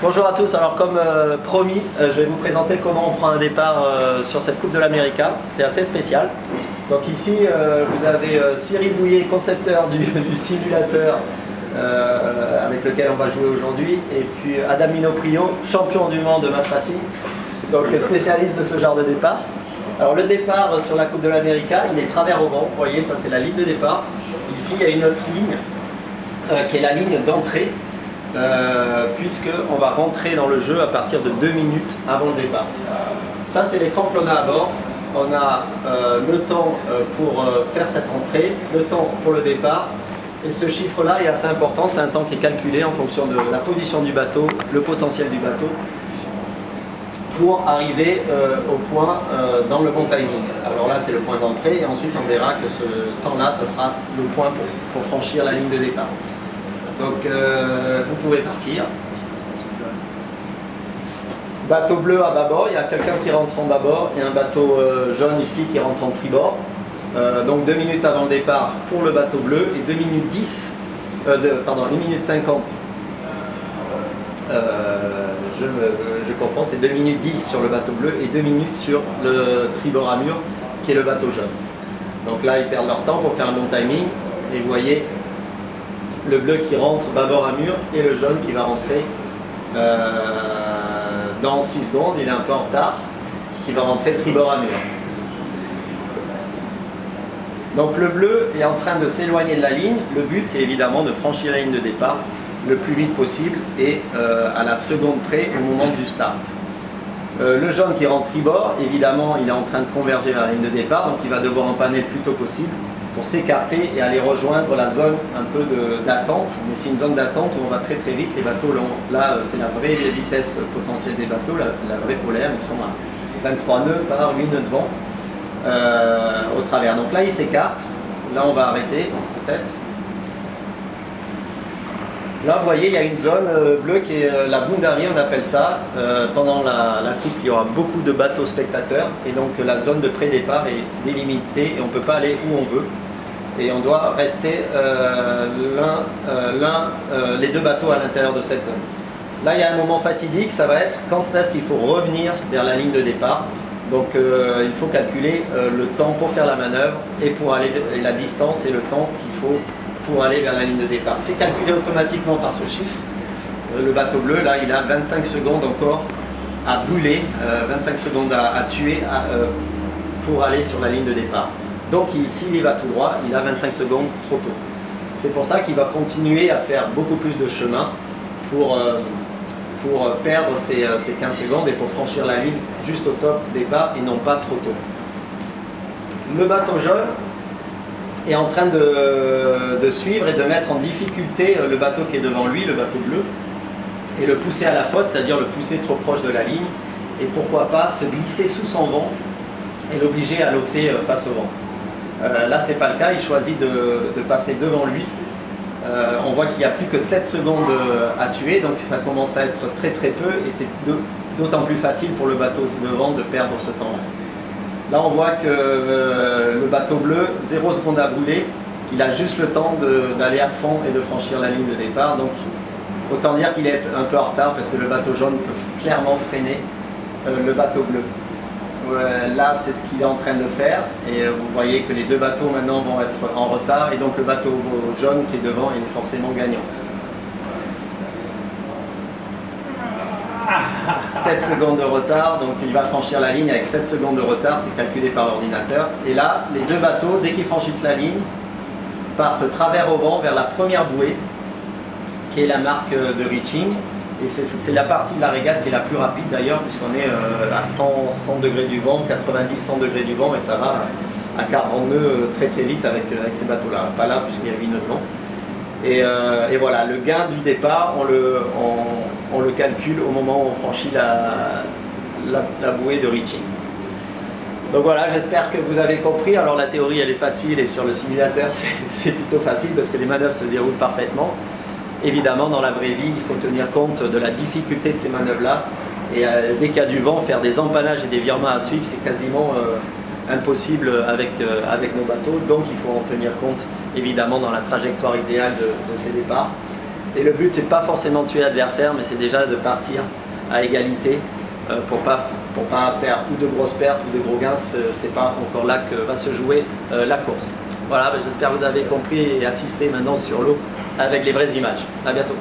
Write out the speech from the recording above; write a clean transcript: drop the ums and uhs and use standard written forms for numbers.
Bonjour à tous, alors comme promis, je vais vous présenter comment on prend un départ sur cette Coupe de l'América. C'est assez spécial. Donc ici, vous avez Cyril Douillet, concepteur du simulateur avec lequel on va jouer aujourd'hui, et puis Adam Minoprio, champion du monde de match racing, donc spécialiste de ce genre de départ. Alors le départ sur la Coupe de l'América, il est travers au vent. Vous voyez, ça c'est la ligne de départ. Ici, il y a une autre ligne qui est la ligne d'entrée. Puisqu'on va rentrer dans le jeu à partir de 2 minutes avant le départ. Ça, c'est l'écran que l'on a à bord. On a le temps pour faire cette entrée, le temps pour le départ. Et ce chiffre-là est assez important, c'est un temps qui est calculé en fonction de la position du bateau, le potentiel du bateau, pour arriver au point dans le bon timing. Alors là, c'est le point d'entrée, et ensuite on verra que ce temps-là, ce sera le point pour franchir la ligne de départ. Donc vous pouvez partir. Bateau bleu à bâbord, il y a quelqu'un qui rentre en bâbord, il y a un bateau jaune ici qui rentre en tribord. Donc 2 minutes avant le départ pour le bateau bleu et 2 minutes 10, 1 minute 50. Je confonds, c'est 2 minutes 10 sur le bateau bleu et 2 minutes sur le tribord à mur qui est le bateau jaune. Donc là ils perdent leur temps pour faire un bon timing et vous voyez le bleu qui rentre bâbord à mur et le jaune qui va rentrer dans 6 secondes, il est un peu en retard, qui va rentrer tribord à mur. Donc le bleu est en train de s'éloigner de la ligne. Le but c'est évidemment de franchir la ligne de départ le plus vite possible et à la seconde près au moment du start. Le jaune qui rentre tribord, évidemment il est en train de converger vers la ligne de départ, donc il va devoir empanner le plus tôt possible pour s'écarter et aller rejoindre la zone un peu d'attente. Mais c'est une zone d'attente où on va très très vite. Les bateaux, là c'est la vraie vitesse potentielle des bateaux, la vraie polaire, ils sont à 23 nœuds par 8 nœuds de vent au travers. Donc là ils s'écartent, là on va arrêter peut-être. Là vous voyez il y a une zone bleue qui est la Boundary, on appelle ça. Pendant la coupe il y aura beaucoup de bateaux spectateurs et donc la zone de pré-départ est délimitée et on ne peut pas aller où on veut. Et on doit rester les deux bateaux à l'intérieur de cette zone. Là il y a un moment fatidique, ça va être quand est-ce qu'il faut revenir vers la ligne de départ. Donc il faut calculer le temps pour faire la manœuvre et pour aller et la distance et le temps qu'il faut pour aller vers la ligne de départ. C'est calculé automatiquement par ce chiffre. Le bateau bleu, là, il a 25 secondes encore à brûler, 25 secondes à tuer pour aller sur la ligne de départ. Donc, s'il y va tout droit, il a 25 secondes trop tôt. C'est pour ça qu'il va continuer à faire beaucoup plus de chemin pour perdre ces 15 secondes et pour franchir la ligne juste au top départ et non pas trop tôt. Le bateau jaune est en train de suivre et de mettre en difficulté le bateau qui est devant lui, le bateau bleu, et le pousser à la faute, c'est-à-dire le pousser trop proche de la ligne, et pourquoi pas se glisser sous son vent et l'obliger à lofer face au vent. Là c'est pas le cas, il choisit de passer devant lui. On voit qu'il n'y a plus que 7 secondes à tuer, donc ça commence à être très très peu, et c'est d'autant plus facile pour le bateau devant de perdre ce temps-là. Là on voit que le bateau bleu, 0 secondes à brûler, il a juste le temps d'aller à fond et de franchir la ligne de départ. Donc autant dire qu'il est un peu en retard parce que le bateau jaune peut clairement freiner le bateau bleu. Là c'est ce qu'il est en train de faire et vous voyez que les deux bateaux maintenant vont être en retard et donc le bateau jaune qui est devant est forcément gagnant. 7 secondes de retard, donc il va franchir la ligne avec 7 secondes de retard, c'est calculé par l'ordinateur. Et là, les deux bateaux, dès qu'ils franchissent la ligne, partent travers au vent vers la première bouée, qui est la marque de reaching. Et c'est la partie de la régate qui est la plus rapide d'ailleurs, puisqu'on est à 100 degrés du vent, 90-100 degrés du vent, et ça va à 40 nœuds très très vite avec ces bateaux-là. Pas là, puisqu'il y a 8 nœuds de vent. Et voilà, le gain du départ, on le calcule au moment où on franchit la bouée de reaching. Donc voilà, j'espère que vous avez compris. Alors la théorie elle est facile et sur le simulateur c'est plutôt facile parce que les manœuvres se déroulent parfaitement. Évidemment dans la vraie vie il faut tenir compte de la difficulté de ces manœuvres là et dès qu'il y a du vent, faire des empannages et des virements à suivre c'est quasiment impossible avec nos bateaux, donc il faut en tenir compte évidemment dans la trajectoire idéale de ces départs. Et le but, c'est pas forcément de tuer l'adversaire, mais c'est déjà de partir à égalité pour pas faire ou de grosses pertes ou de gros gains. C'est pas encore là que va se jouer la course. Voilà, j'espère que vous avez compris et assisté maintenant sur l'eau avec les vraies images. À bientôt.